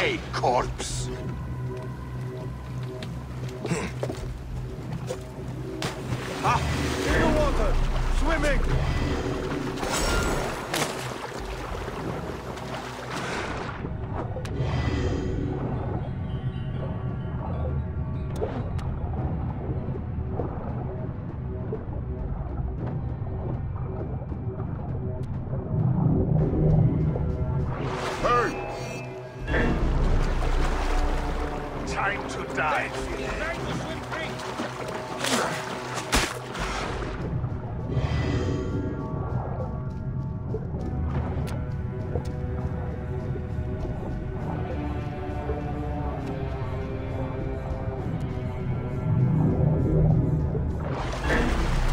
away, corpse! Ah! In the water! Swimming! Time to die.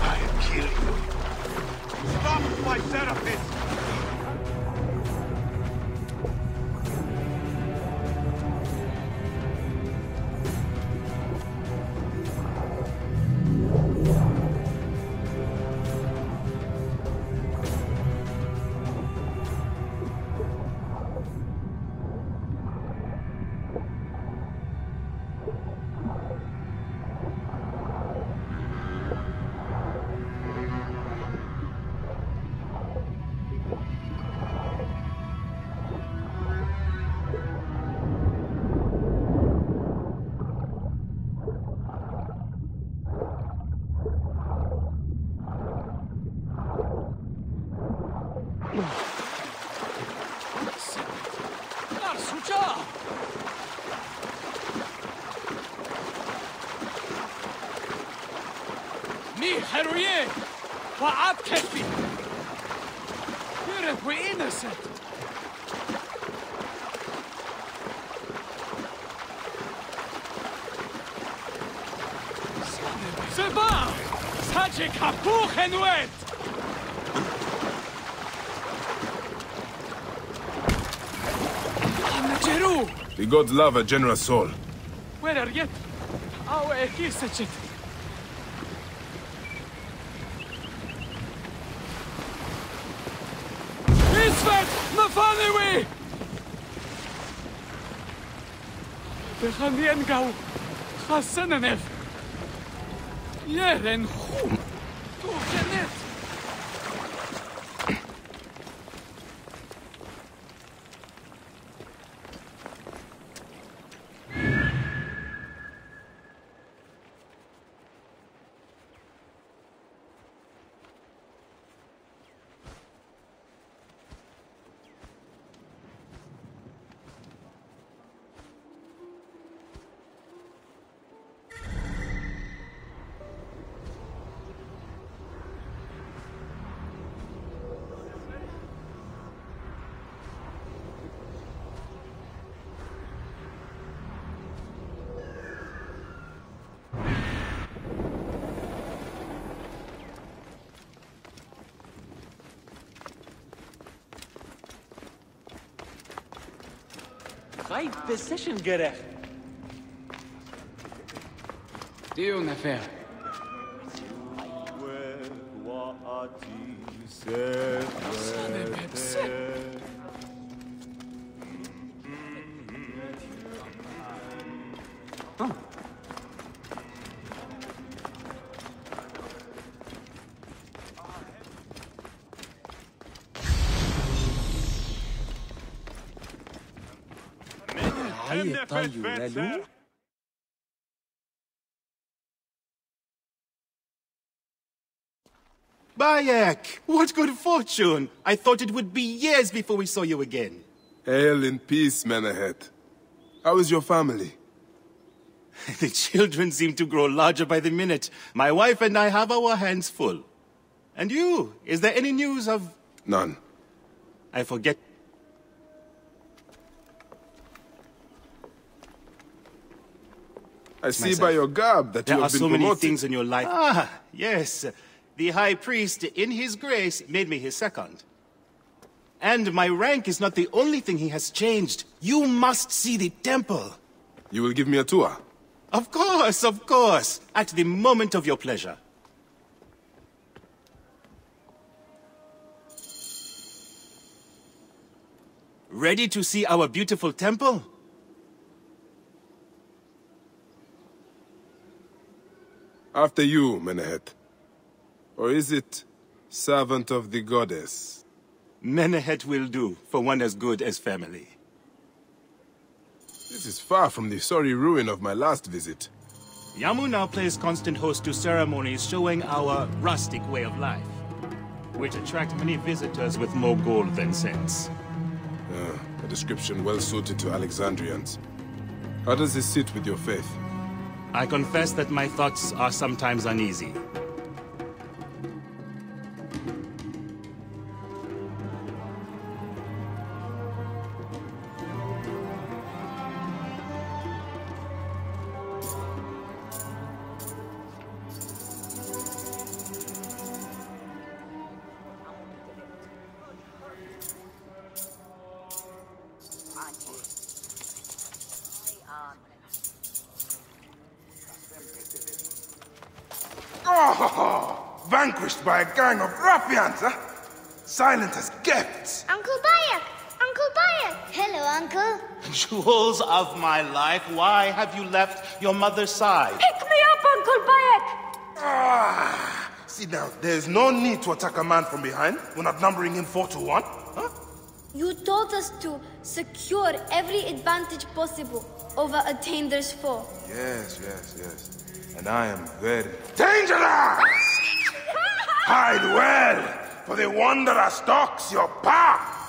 I'll kill you. Stop my therapist! Me heroin! وعاد كتفي! You're innocent! C'est bon! Sache kapur henwet! The gods love a generous soul. Where are you? Oh, here's a chit. Isvet! Nafaniwi! Bechanien gau. Chassenenef. Yeren chum. Tu genet. Right position gerecht. Dio nefer. Bayek! What good fortune! I thought it would be years before we saw you again. Hail in peace, Menahet. How is your family? The children seem to grow larger by the minute. My wife and I have our hands full. And you? Is there any news of... None. I forget. I see by your garb that you There are have been so many promoted. things in your life. Ah, yes. The High Priest, in his grace, made me his second. And my rank is not the only thing he has changed. You must see the temple. You will give me a tour? Of course, at the moment of your pleasure. Ready to see our beautiful temple? After you, Menehet. Or is it servant of the goddess? Menehet will do for one as good as family. This is far from the sorry ruin of my last visit. Yamu now plays constant host to ceremonies showing our rustic way of life, which attract many visitors with more gold than sense. A description well suited to Alexandrians. How does this sit with your faith? I confess that my thoughts are sometimes uneasy. Oh, vanquished by a gang of ruffians, huh? Silent as gifts. Uncle Bayek! Uncle Bayek! Hello, Uncle. Jewels of my life, why have you left your mother's side? Pick me up, Uncle Bayek! Ah, see now, there's no need to attack a man from behind. We're not numbering him 4-1, huh? You told us to secure every advantage possible over a Tainder's foe. Yes. And I am very dangerous! Hide well, for the wanderer stalks your path!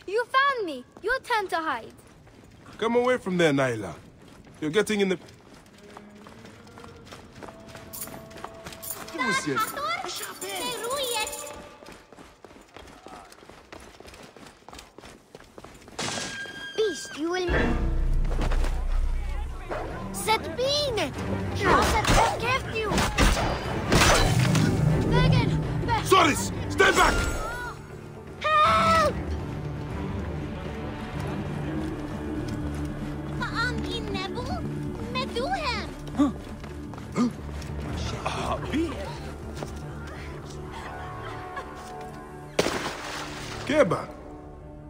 You found me. Your time to hide. Come away from there, Naila. You're getting in the... Beast, you will... Setbinet! Set left you! Vegan! Soris! Stay back! Help! Nebu? Meduhem! Keba,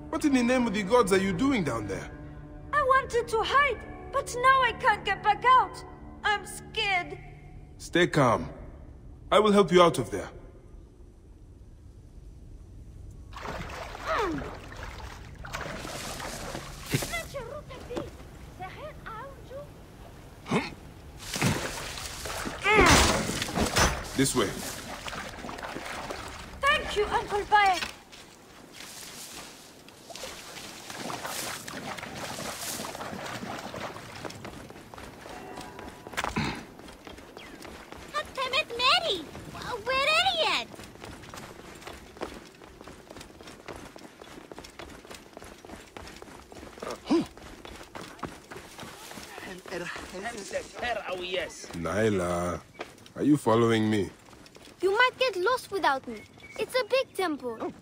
what in the name of the gods are you doing down there? I wanted to hide, but now I can't get back out. I'm scared. Stay calm. I will help you out of there. This way. Thank you, Uncle Bayek. Mary! Where are you at? Naila, are you following me? You might get lost without me. It's a big temple.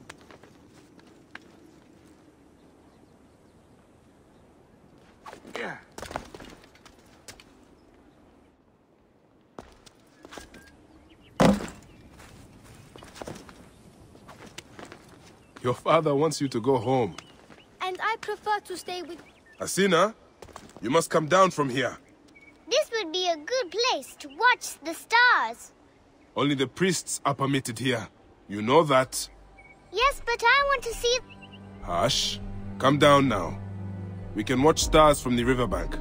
Yeah. Your father wants you to go home. And I prefer to stay with... Asina, you must come down from here. This will would be a good place to watch the stars. Only the priests are permitted here. You know that. Yes, but I want to see... Hush. Come down now. We can watch stars from the riverbank.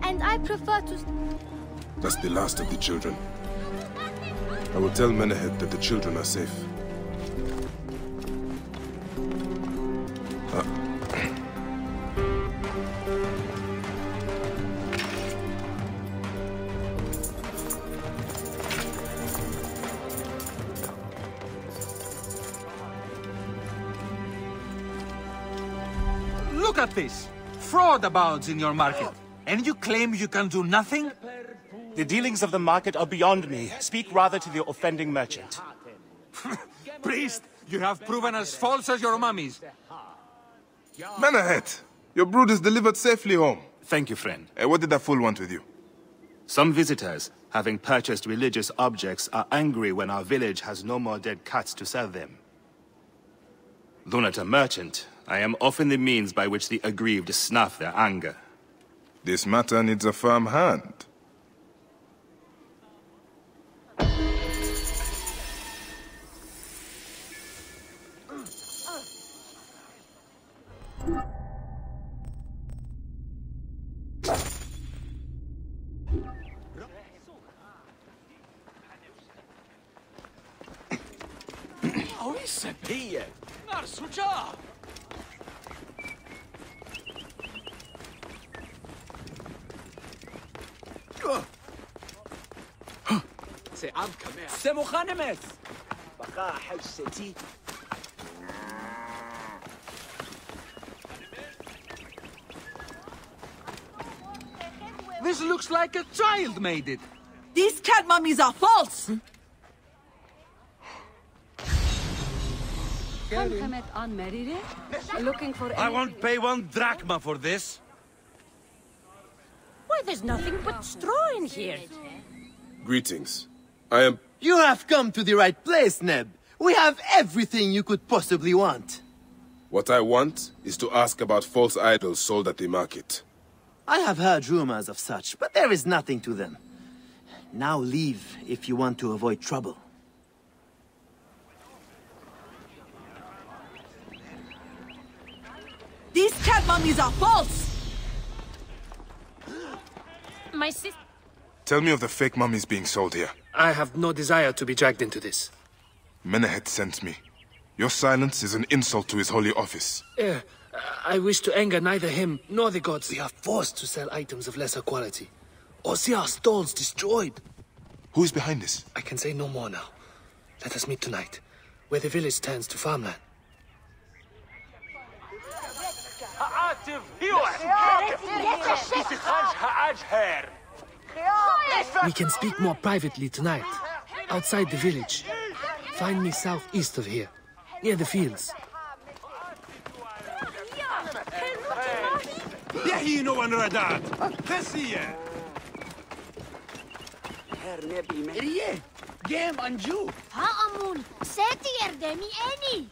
And I prefer to... That's the last of the children. I will tell Menehet that the children are safe. Look at this! Fraud abounds in your market. And you claim you can do nothing? The dealings of the market are beyond me. Speak rather to the offending merchant. Priest, you have proven as false as your mummies. Menehet, your brood is delivered safely home. Thank you, friend. What did that fool want with you? Some visitors, having purchased religious objects, are angry when our village has no more dead cats to sell them. Though not a merchant, I am often the means by which the aggrieved snuff their anger. This matter needs a firm hand. This looks like a child made it. These cat mummies are false! Looking for I won't pay 1 drachma for this. Why, there's nothing but straw in here. Greetings. I am... You have come to the right place, Neb. We have everything you could possibly want. What I want is to ask about false idols sold at the market. I have heard rumors of such, but there is nothing to them. Now leave if you want to avoid trouble. These cat mummies are false! My sister... Tell me of the fake mummies being sold here. I have no desire to be dragged into this. Menehet sent me. Your silence is an insult to his holy office. I wish to anger neither him nor the gods. We are forced to sell items of lesser quality, or see our stalls destroyed. Who is behind this? I can say no more now. Let us meet tonight, where the village turns to farmland. We can speak more privately tonight, outside the village. Find me southeast of here, near the fields. يحيي ونرداد تسية Riye, game anju. Ha amun, seti erdemi eni.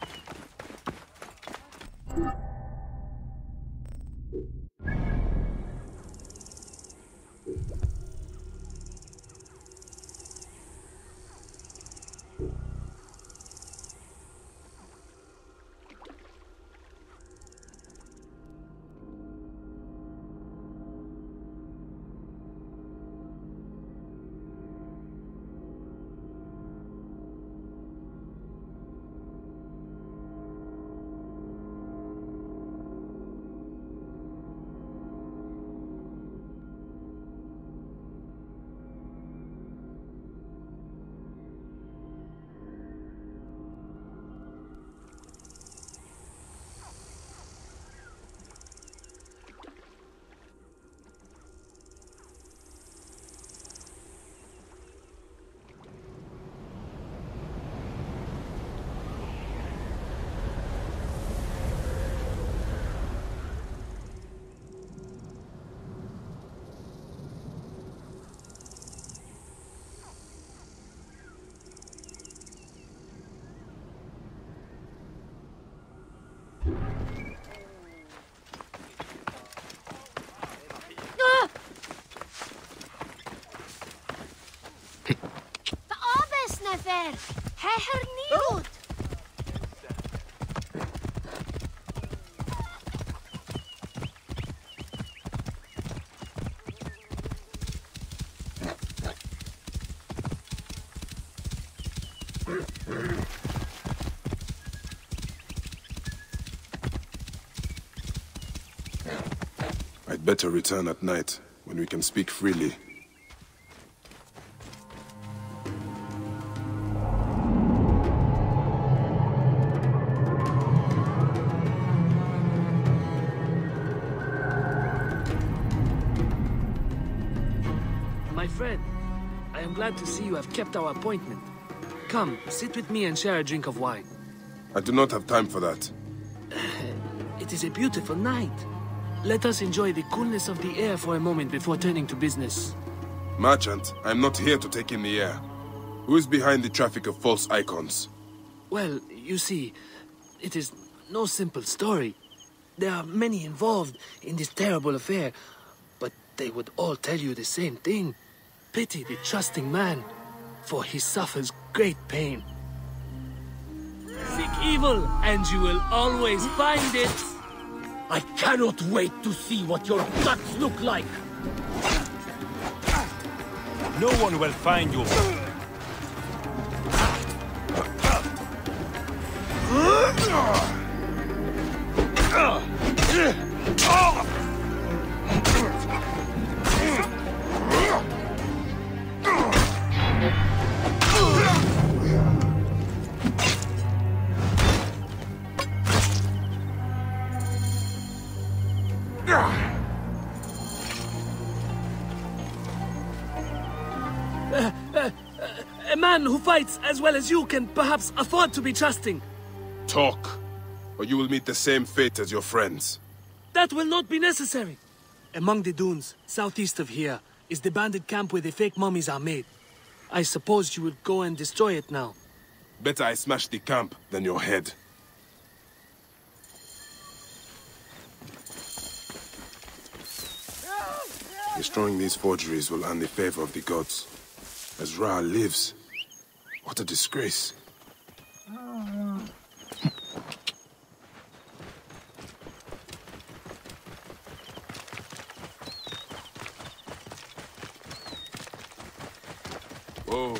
there. Hernigut. I'd better return at night, when we can speak freely. My friend, I am glad to see you have kept our appointment. Come, sit with me and share a drink of wine. I do not have time for that. It is a beautiful night. Let us enjoy the coolness of the air for a moment before turning to business. Merchant, I am not here to take in the air. Who is behind the traffic of false icons? Well, you see, it is no simple story. There are many involved in this terrible affair, but they would all tell you the same thing. Pity the trusting man, for he suffers great pain. Seek evil, and you will always find it. I cannot wait to see what your guts look like! No one will find you. A man who fights as well as you can perhaps afford to be trusting. Talk, or you will meet the same fate as your friends. That will not be necessary. Among the dunes, southeast of here, is the bandit camp where the fake mummies are made. I suppose you would go and destroy it now. Better I smash the camp than your head. Destroying these forgeries will earn the favor of the gods. As Ra lives, what a disgrace. Whoa.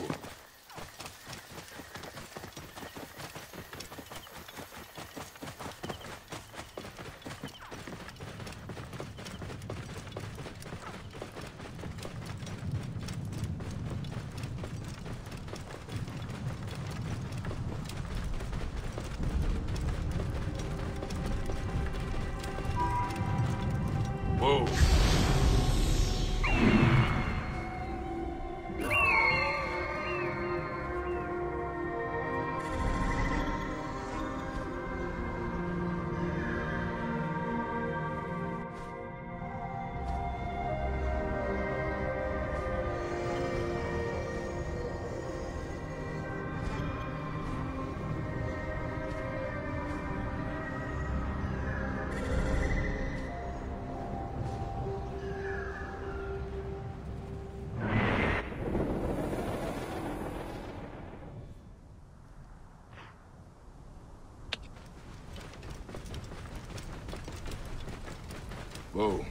Whoa. Whoa.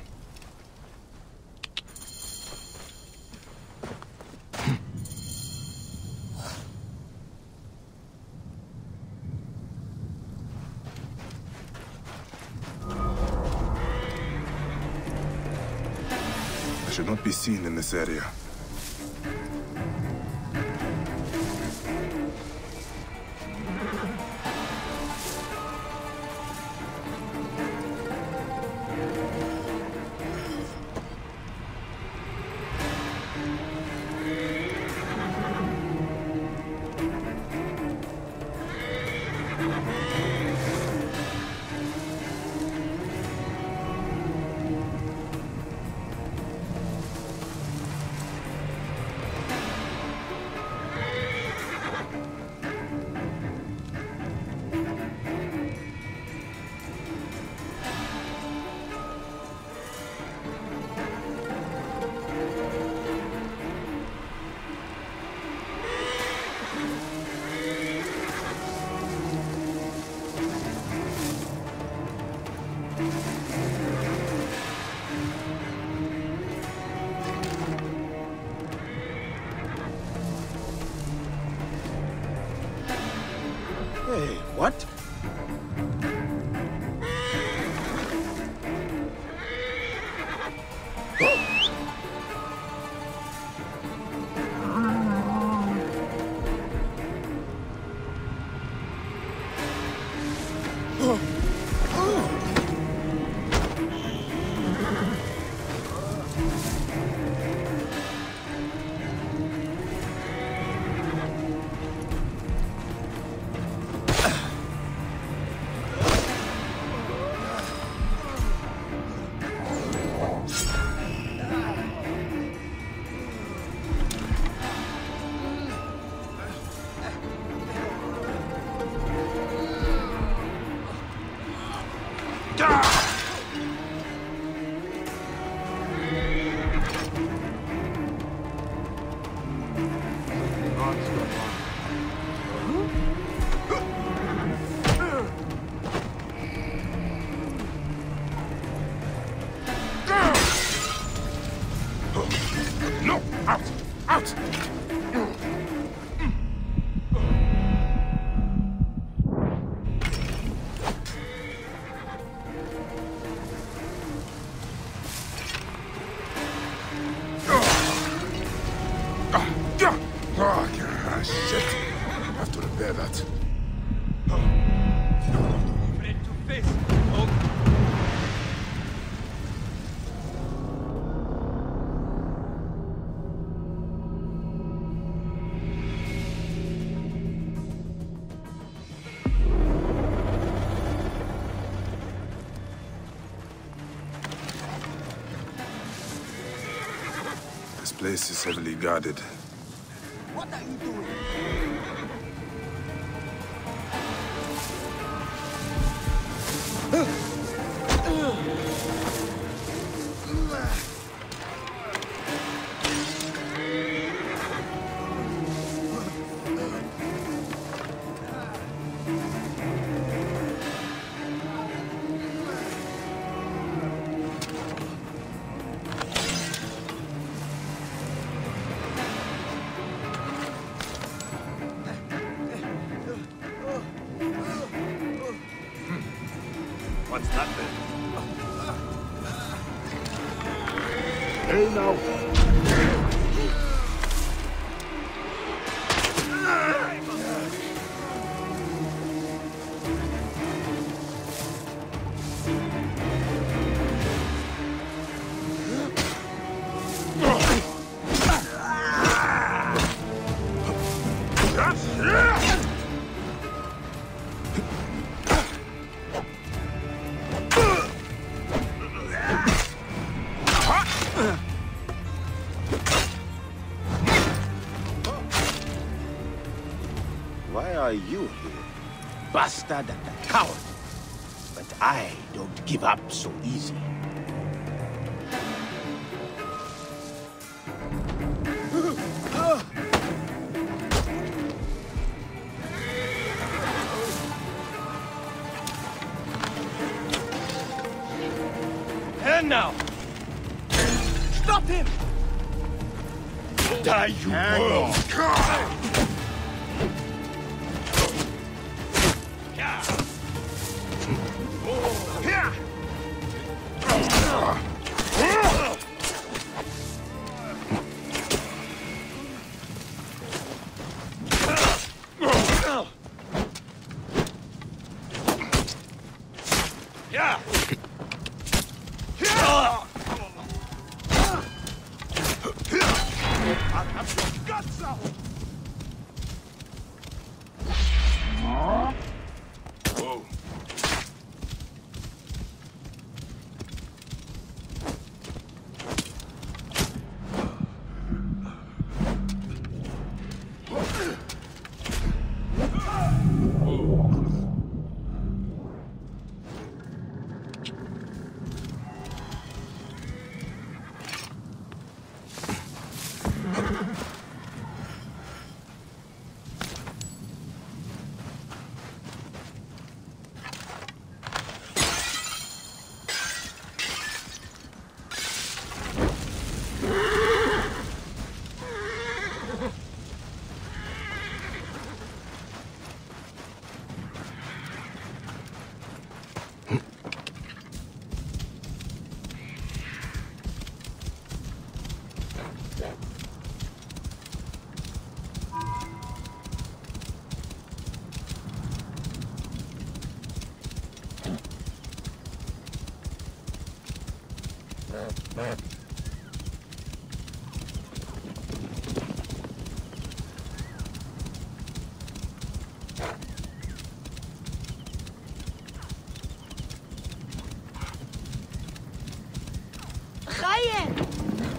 I should not be seen in this area. What? No! Out! Out! Shit! I have to repair that. This place is heavily guarded. What are you doing? What's that then? Hey now! Why are you here? Bastard and a coward. But I don't give up so easy. And now! Stop him! Die, you worm!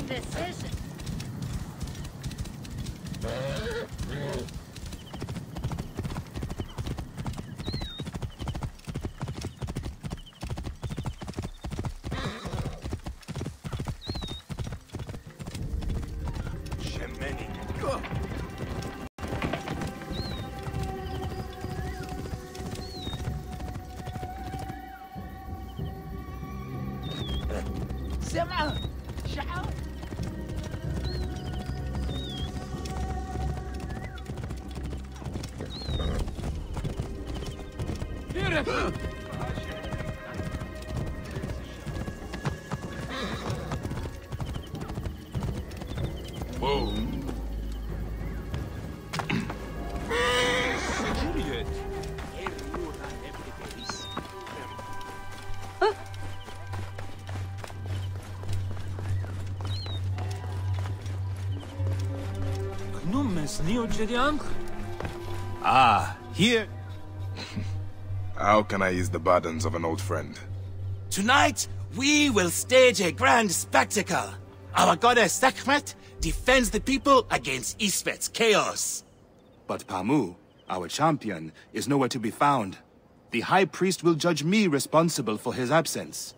Decision. سمعة شعار Ah, here. How can I ease the burdens of an old friend? Tonight, we will stage a grand spectacle. Our goddess Sekhmet defends the people against Isfet's chaos. But Pamu, our champion, is nowhere to be found. The High Priest will judge me responsible for his absence.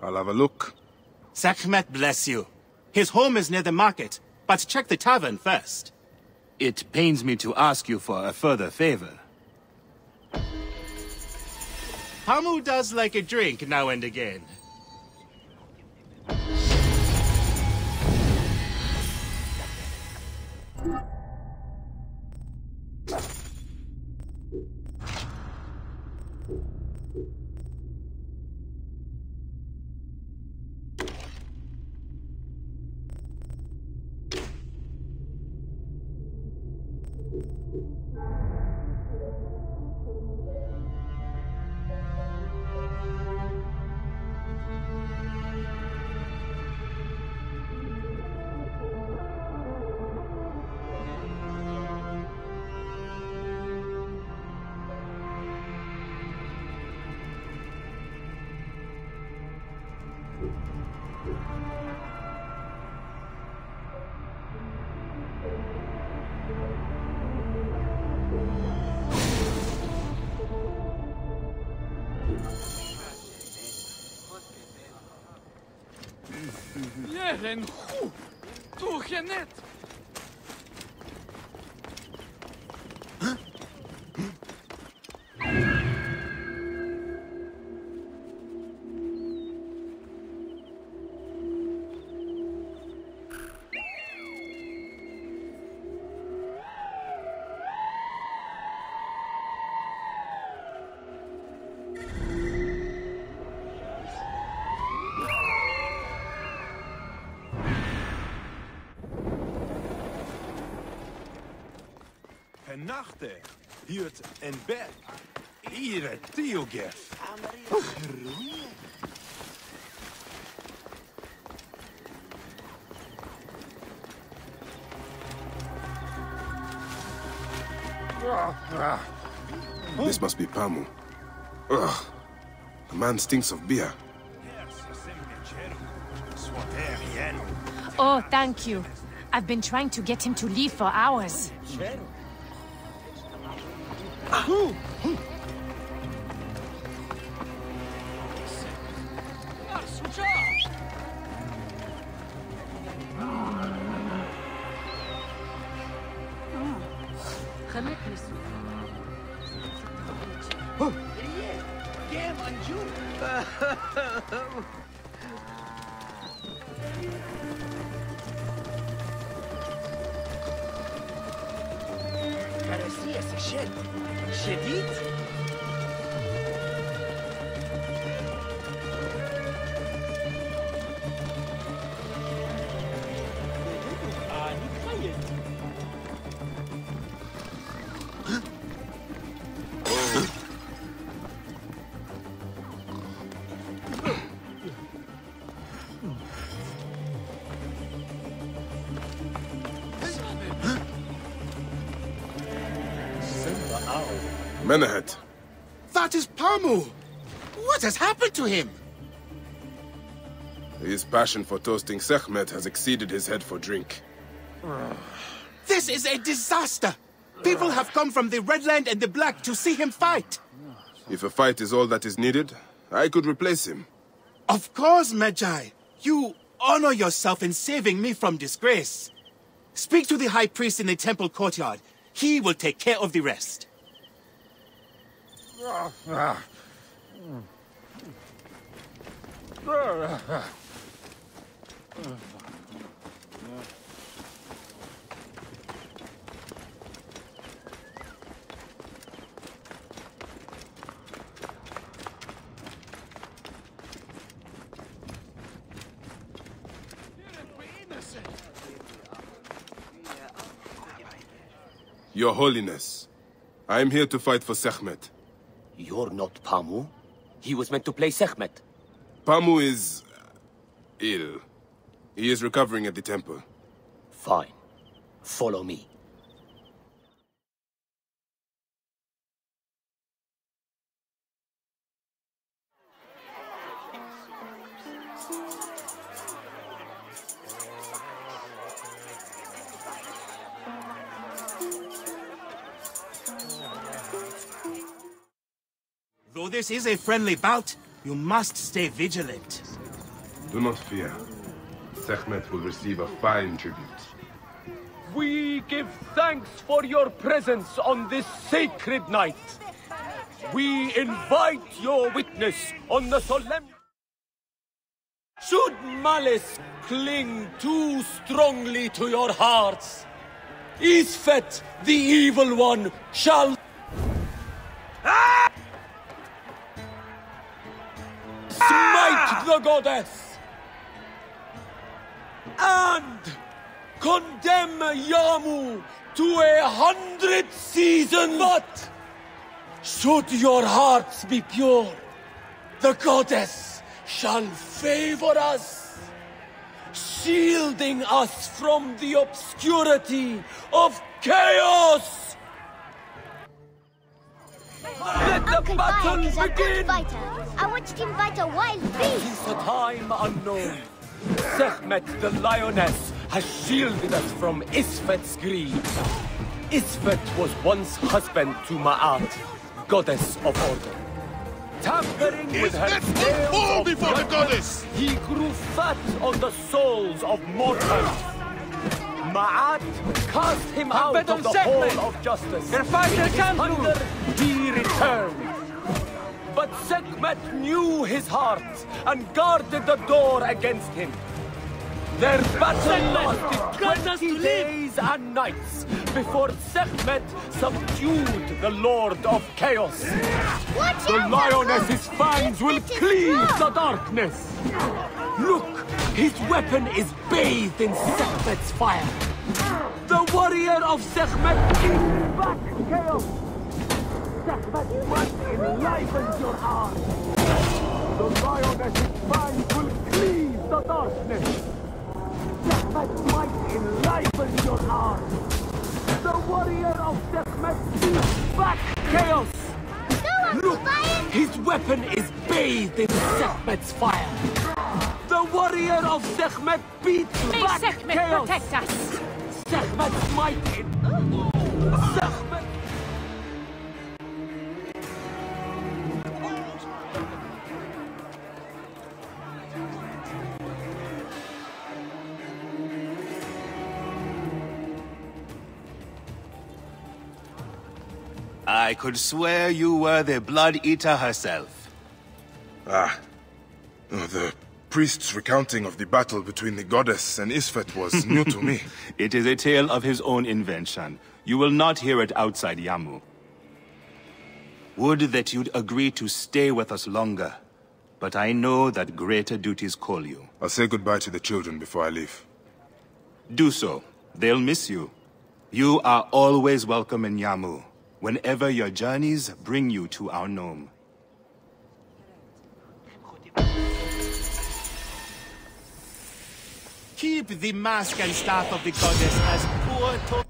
I'll have a look. Sekhmet bless you. His home is near the market, but check the tavern first. It pains me to ask you for a further favor. Pamu does like a drink now and again. Leren goed, doe je net. Nachte, huurt en bed. Ihre Tiogef. This must be Pamu. Ugh. The man stinks of beer. Oh, thank you. I've been trying to get him to leave for hours. Menahet. That is Pamu! What has happened to him? His passion for toasting Sekhmet has exceeded his head for drink. This is a disaster! People have come from the Red Land and the Black to see him fight. If a fight is all that is needed, I could replace him. Of course, Magi. You honor yourself in saving me from disgrace. Speak to the High Priest in the temple courtyard. He will take care of the rest. Your Holiness, I am here to fight for Sekhmet. You're not Pamu. He was meant to play Sekhmet. Pamu is... ill. He is recovering at the temple. Fine. Follow me. Though this is a friendly bout, you must stay vigilant. Do not fear. Sekhmet will receive a fine tribute. We give thanks for your presence on this sacred night. We invite your witness on the solemn... Should malice cling too strongly to your hearts, Isfet, the evil one, shall... Smite the goddess! And condemn Yamu to 100 seasons! But should your hearts be pure, the goddess shall favor us, shielding us from the obscurity of chaos! Let the battle begin! I watched him fight a wild beast. Since a time unknown, Sekhmet the lioness has shielded us from Isfet's greed. Isfet was once husband to Ma'at, goddess of order. Tampering with her scales fall before the goddess! He grew fat on the souls of mortals. Ma'at cast him out of the hall of justice. In his hunger, he returned. But Sekhmet knew his heart and guarded the door against him. Their battle lasted 20 days and nights before Sekhmet subdued the Lord of Chaos. The lioness's fangs will cleave the darkness. Look, his weapon is bathed in Sekhmet's fire. The warrior of Sekhmet is back, Chaos. Sekhmet might enliven your heart. The lioness's fangs will cleave the darkness. Sekhmet might enliven your heart. The warrior of Sekhmet is back, Chaos. Look, his weapon is bathed in Sekhmet's fire. The warrior of Sekhmet beats May back Sekhmet Chaos. protect us. Sekhmet's might in... Sekhmet... I could swear you were the Blood Eater herself. Ah. Oh, the priest's recounting of the battle between the goddess and Isfet was new to me. It is a tale of his own invention. You will not hear it outside Yamu. Would that you'd agree to stay with us longer. But I know that greater duties call you. I'll say goodbye to the children before I leave. Do so. They'll miss you. You are always welcome in Yamu, whenever your journeys bring you to our Nome. Keep the mask and staff of the goddess as poor to...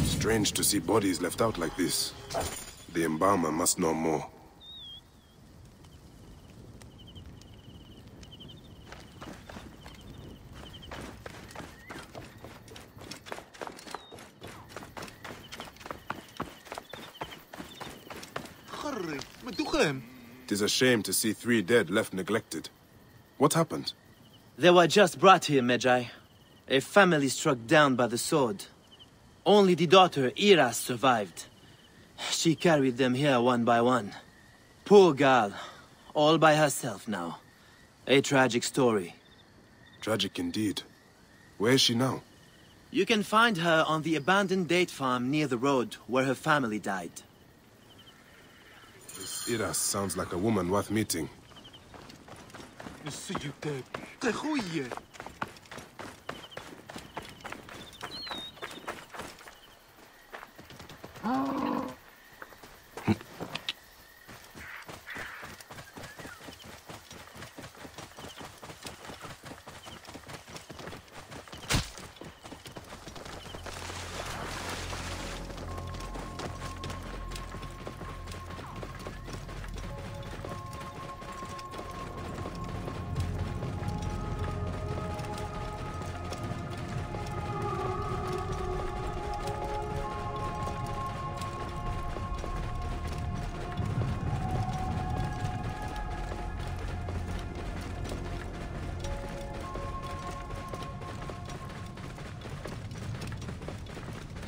Strange to see bodies left out like this. The embalmer must know more. It is a shame to see 3 dead left neglected. What happened? They were just brought here, Magi. A family struck down by the sword. Only the daughter, Iras, survived. She carried them here one by one. Poor girl. All by herself now. A tragic story. Tragic indeed. Where is she now? You can find her on the abandoned date farm near the road where her family died. This Iras sounds like a woman worth meeting.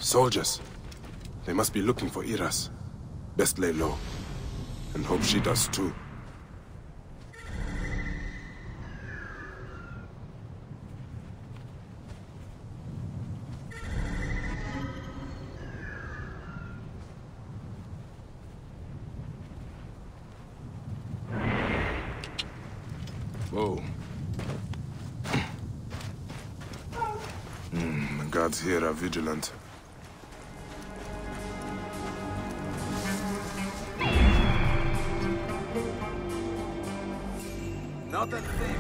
Soldiers. They must be looking for Iras. Best lay low. And hope she does too. Whoa. The guards here are vigilant. Not a thing.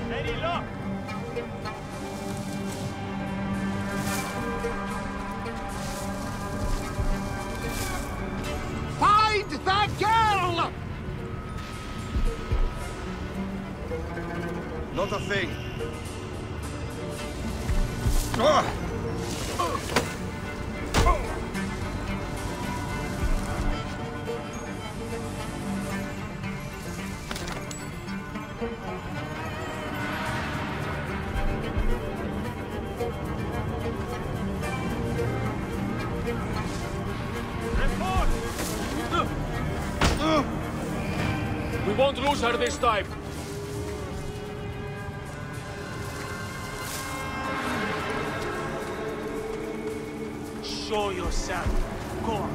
Ready, look! Find that girl! Not a thing. We won't lose her this time. Show yourself. Go on.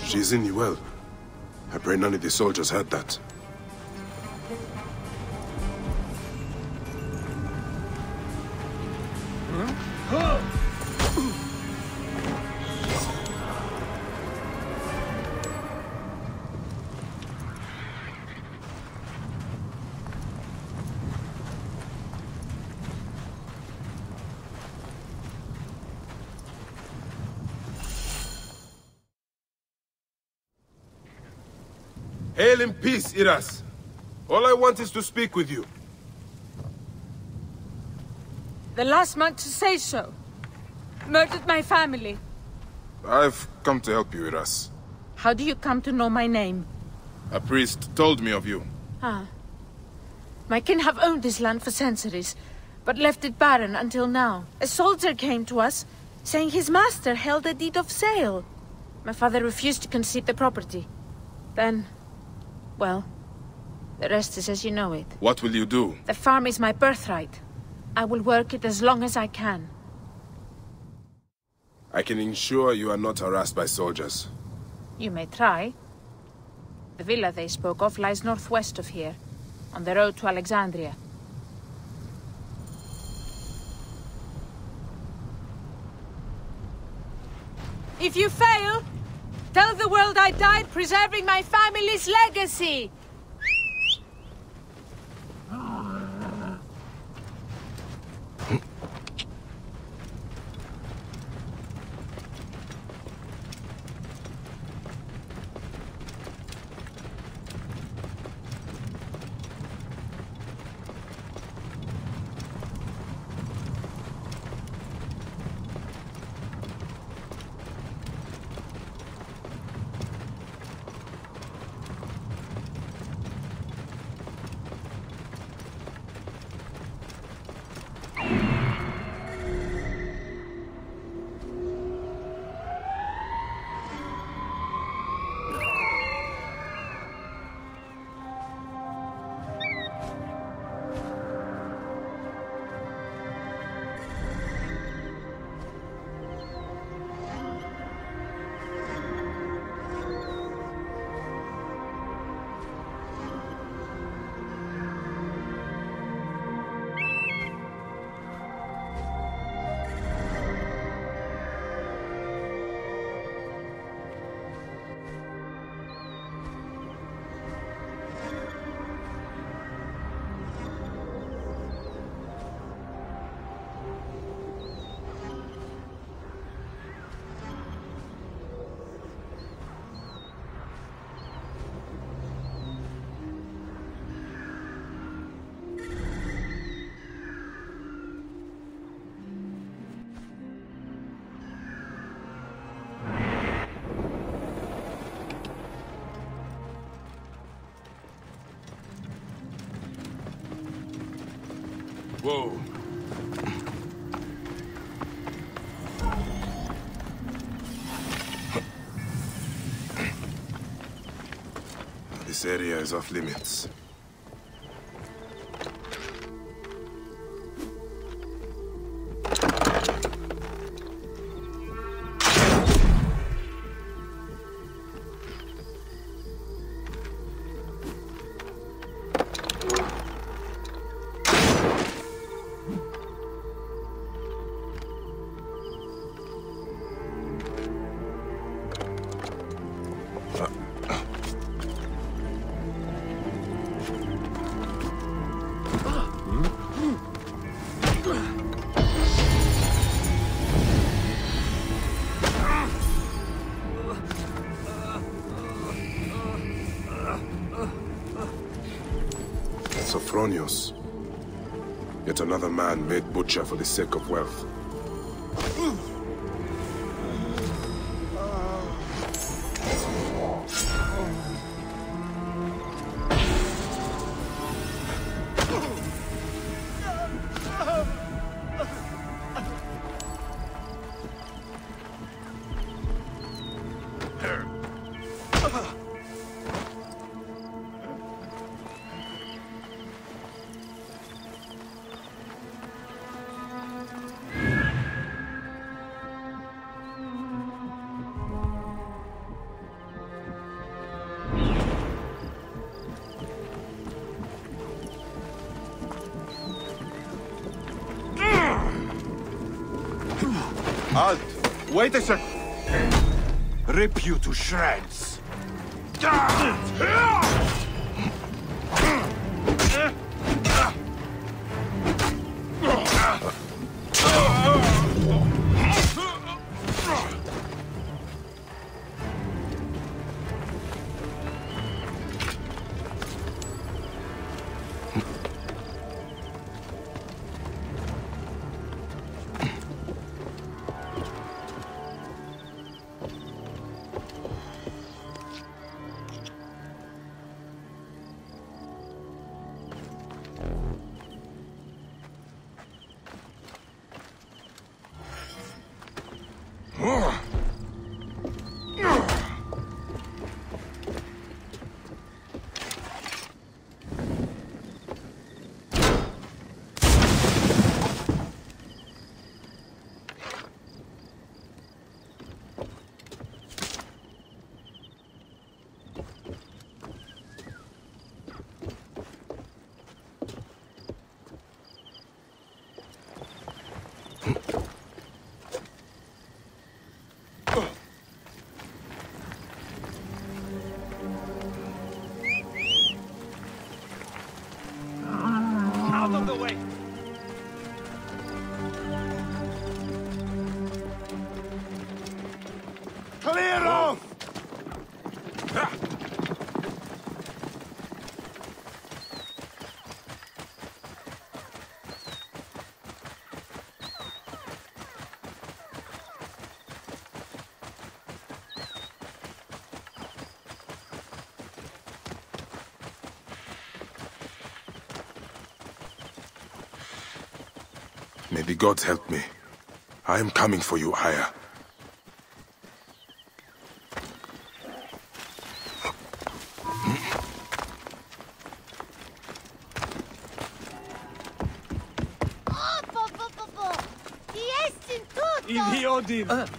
She's in the well. I pray none of the soldiers heard that. Hail in peace, Iras. All I want is to speak with you. The last man to say so. Murdered my family. I've come to help you, Iras. How do you come to know my name? A priest told me of you. Ah. My kin have owned this land for centuries, but left it barren until now. A soldier came to us, saying his master held a deed of sale. My father refused to concede the property. Then, well, the rest is as you know it. What will you do? The farm is my birthright. I will work it as long as I can. I can ensure you are not harassed by soldiers. You may try. The villa they spoke of lies northwest of here, on the road to Alexandria. If you fail, tell the world I died preserving my family's legacy! Whoa. This area is off limits. Sophronios. Yet another man made butcher for the sake of wealth. Halt! Wait a sec! Rip you to shreds! Out of the way! Clear off! May the gods help me. I am coming for you, Aya. Idiotin!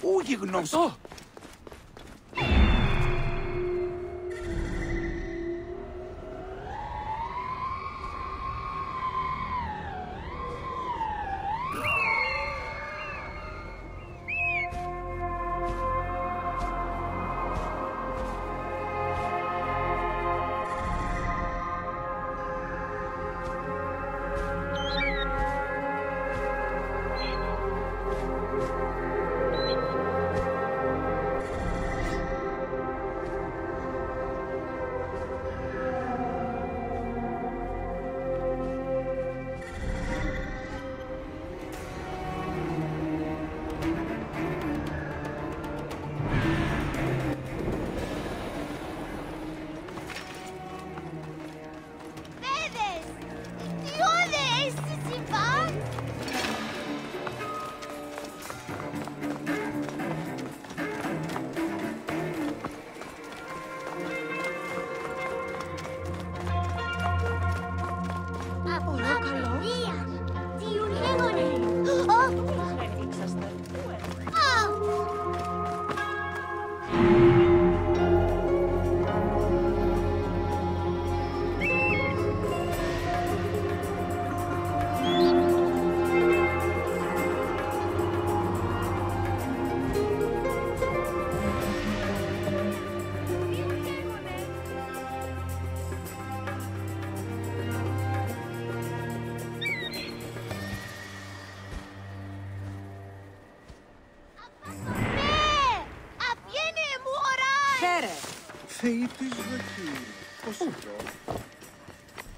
Ugignos!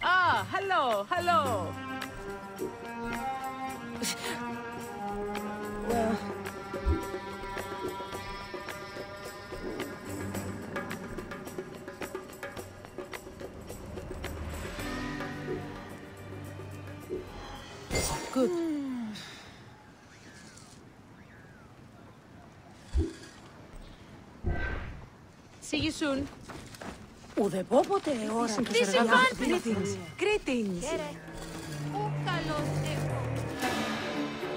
Ah, hello, hello. Well... Good. See you soon. Ουδεπόποτε ώρα τους εργάζονται. Greetings.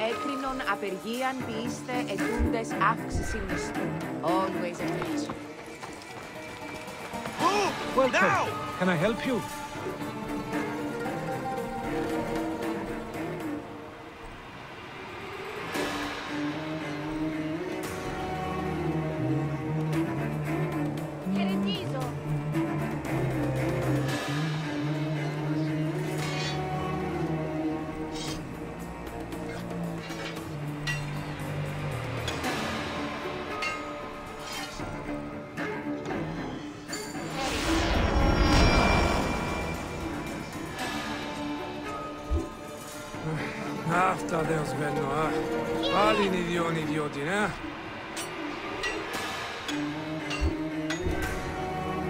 Έκρινο Μάλλον απεργίαν ποιήστε ετούντες αύξηση μισθού. Always a bitch. Welcome. Can I help you? Αυτά δεν σβαίνω, Πάλι είναι οι δυο ιδιώτη,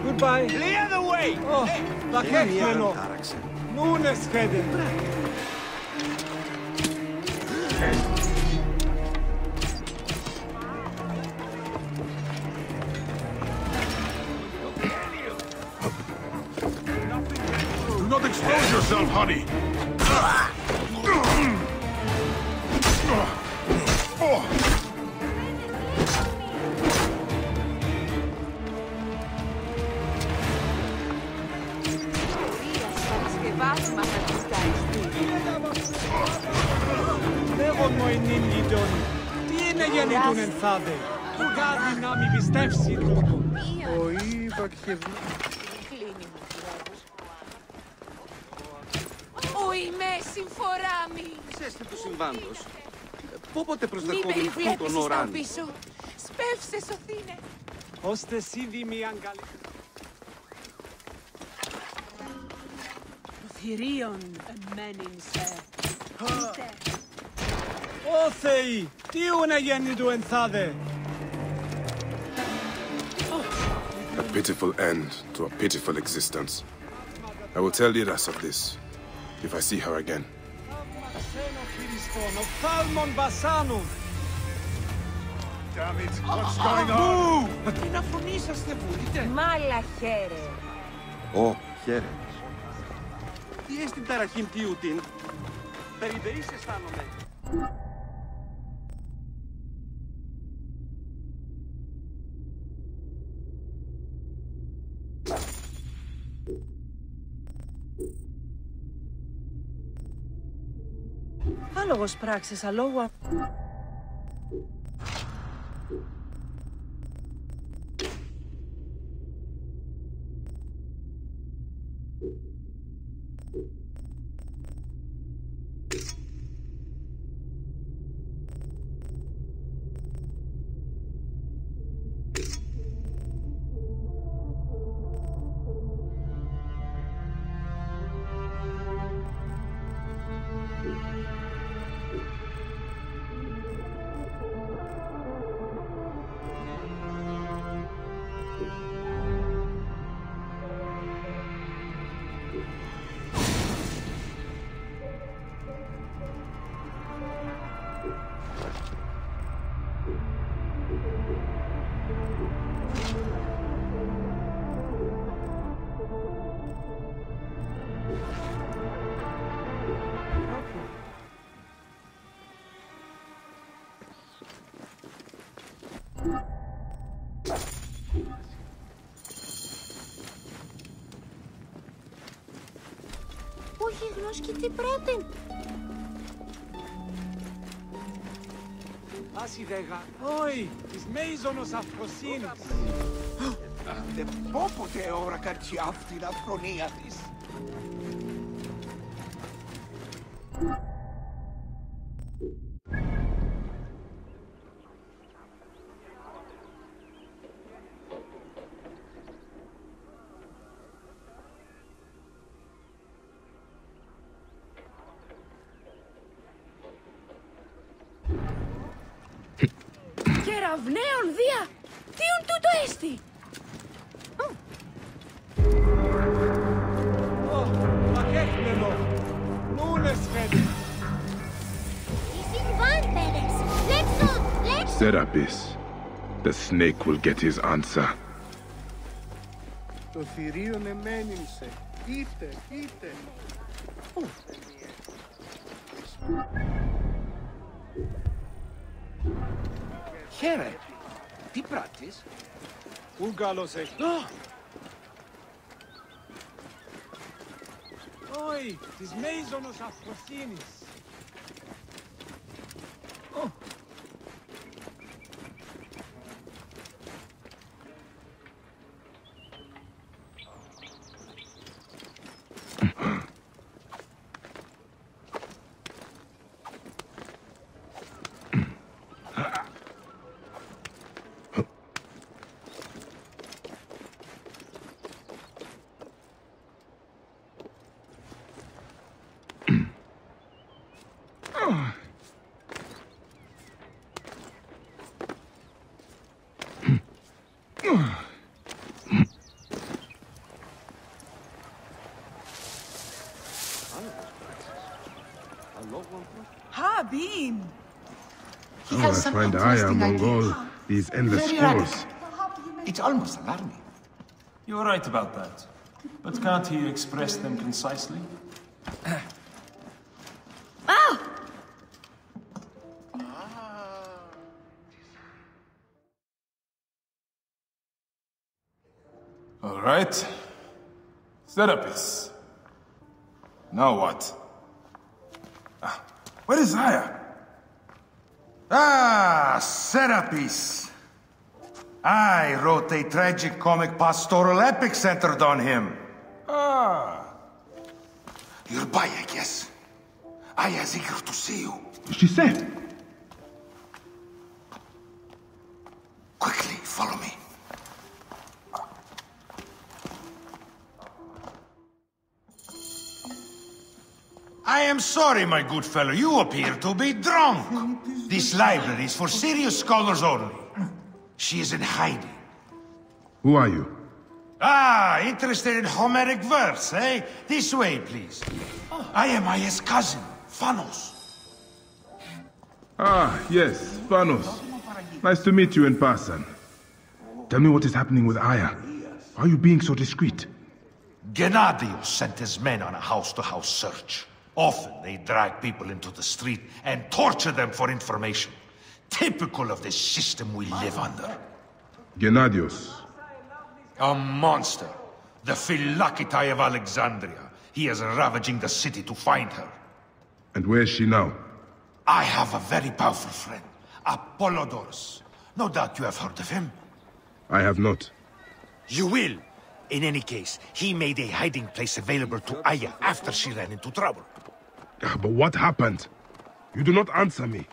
Goodbye. The other way! Τα κέκτενο. Νούνε σχέδε. Do not expose yourself, honey! Λέγον μου είναι γειτόνι. Τι είναι γεννήτουν ενθάδε. Που κάτι να μην πιστεύσει τούτο. Ο υπαρχευμένος. Είμαι συμφορά μη. Ζέστε του συμβάντος. Πόποτε Μη προσδεχόμουν περιβλέπεις τον στα οράν. πίσω. Σπεύσε σωθήνε. Ώστε σύνδημοι αγκαλί. Θηρίων εμένην σε. Ω Θεοί, τι είναι γεννήτου ενθάδε. A pitiful end to a pitiful existence. I will tell Iras of this, if I see her again. Damn it, what's going on? Τι να φωνήσαστε, μπορείτε. Μάλα χαίρε. Ω, χαίρε. Τι έστειν ταραχήν τιούτην. Περιπερίς αισθάνομαι. Άλογος πράξης, αλόγου. Όχι γνώσκει τι πράτην. Άσι δέγα, όχι, της μέιζονος αφροσύνης. Δεν πόποτε ώρα καρτσιά αυτή την αφρονία της. Κεραυναίων δια, τίον τούτο έστι. Παχέχνελο, νούνε σχέδι. Serapis, the snake will get his answer. Το θηρίον εμένην σε. Είτε. Here, τι πράττεις? Πού καλός έχει. Όχι, της μέιζωνος αφροσύνης. Ha, Beam! Oh, I find Aya Mongol these endless scrolls. It's almost alarming. You're right about that. But can't he express them concisely? All right. Serapis. Now what? Where is Aya? Ah, Serapis. I wrote a tragic comic pastoral epic centered on him. Ah. You're by, I guess. Aya's eager to see you. She said. Quickly, follow me. I am sorry, my good fellow. You appear to be drunk. This library is for serious scholars only. She is in hiding. Who are you? Ah, interested in Homeric verse, eh? This way, please. I am Aya's cousin, Phanos. Ah, yes, Vanos. Nice to meet you in person. Tell me what is happening with Aya. Why are you being so discreet? Gennadios sent his men on a house-to-house search. Often they drag people into the street and torture them for information. Typical of the system we live under. Gennadios. A monster. The Philokitai of Alexandria. He is ravaging the city to find her. And where is she now? I have a very powerful friend, Apollodorus. No doubt you have heard of him. I have not. You will. In any case, he made a hiding place available to Aya after she ran into trouble. But what happened? You do not answer me.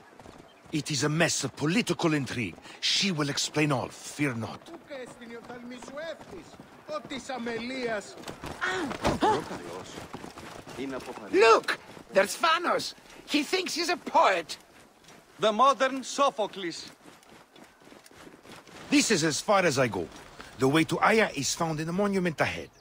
It is a mess of political intrigue. She will explain all, fear not. Look! There's Phanos! He thinks he's a poet! The modern Sophocles. This is as far as I go. The way to Aya is found in the monument ahead.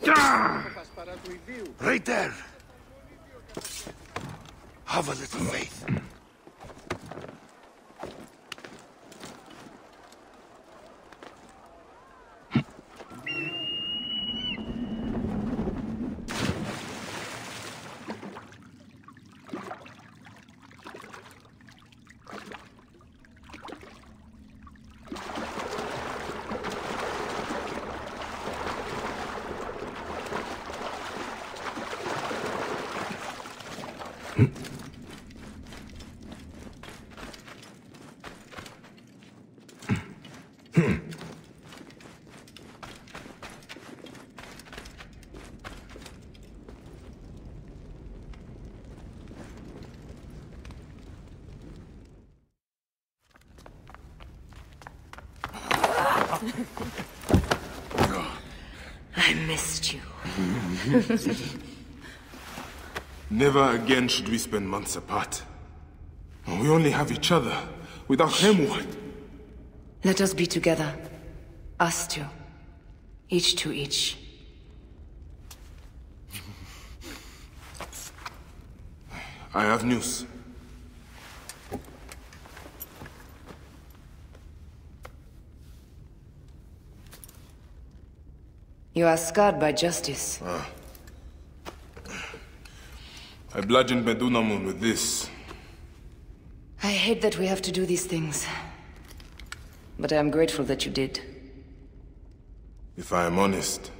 Ah! Right there. Have a little faith. I missed you. Never again should we spend months apart. We only have each other. Without him, what? Let us be together. Us two. Each to each. I have news. You are scarred by justice. I bludgeoned Medunamun with this. I hate that we have to do these things. But I am grateful that you did. If I am honest,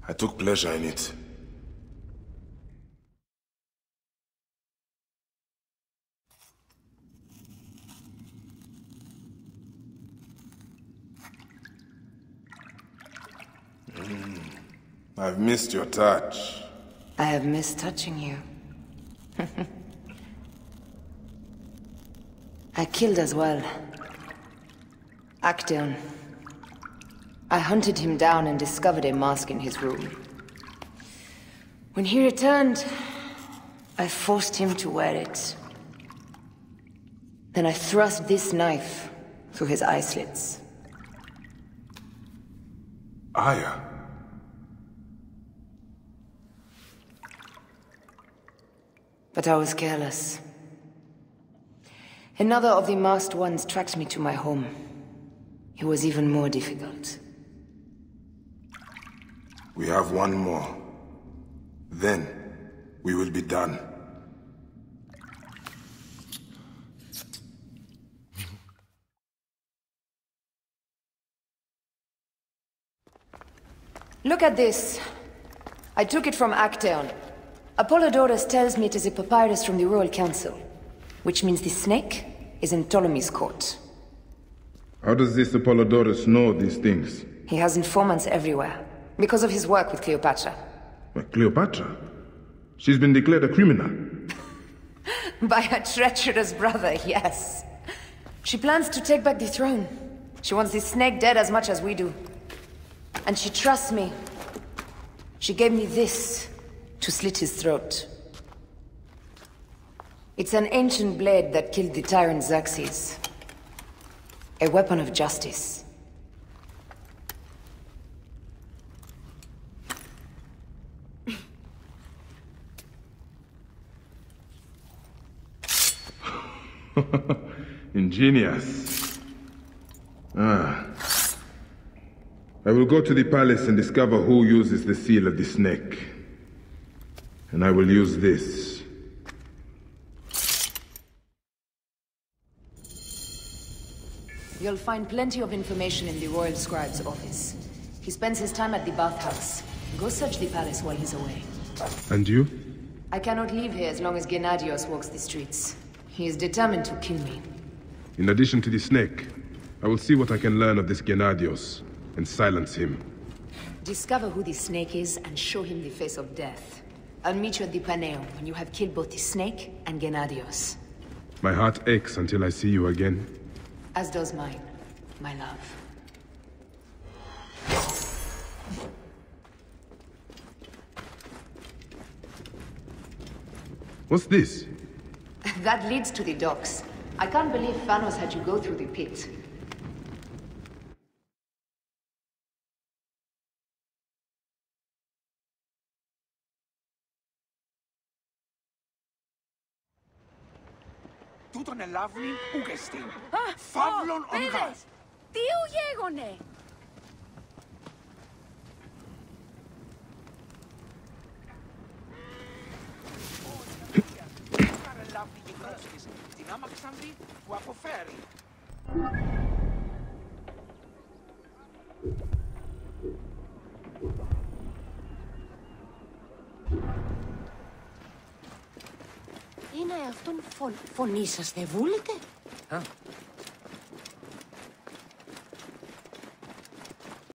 I took pleasure in it. I've missed your touch. I have missed touching you. I killed as well. Actaeon. I hunted him down and discovered a mask in his room. When he returned, I forced him to wear it. Then I thrust this knife through his eye slits. Aya? But I was careless. Another of the masked ones tracked me to my home. It was even more difficult. We have one more. Then, we will be done. Look at this. I took it from Actaeon. Apollodorus tells me it is a papyrus from the Royal Council, which means the snake is in Ptolemy's court. How does this Apollodorus know these things? He has informants everywhere, because of his work with Cleopatra. But Cleopatra? She's been declared a criminal. By her treacherous brother, yes. She plans to take back the throne. She wants the snake dead as much as we do. And she trusts me. She gave me this to slit his throat. It's an ancient blade that killed the tyrant Xerxes. A weapon of justice. Ingenious. I will go to the palace and discover who uses the seal of the snake. And I will use this. You'll find plenty of information in the Royal Scribe's office. He spends his time at the bathhouse. Go search the palace while he's away. And you? I cannot leave here as long as Gennadios walks the streets. He is determined to kill me. In addition to the snake, I will see what I can learn of this Gennadios and silence him. Discover who the snake is and show him the face of death. I'll meet you at the Paneo when you have killed both the snake and Gennadios. My heart aches until I see you again. As does mine, my love. What's this? That leads to the docks. I can't believe Thanos had you go through the pit. Τούτον ελάβνην ούκεστην. Φαύλον ονγάς. Τι ου γέγονε. Την άμαξαν δει που αποφέρει. Είναι αυτόν φωνή σας δεν βούλετε.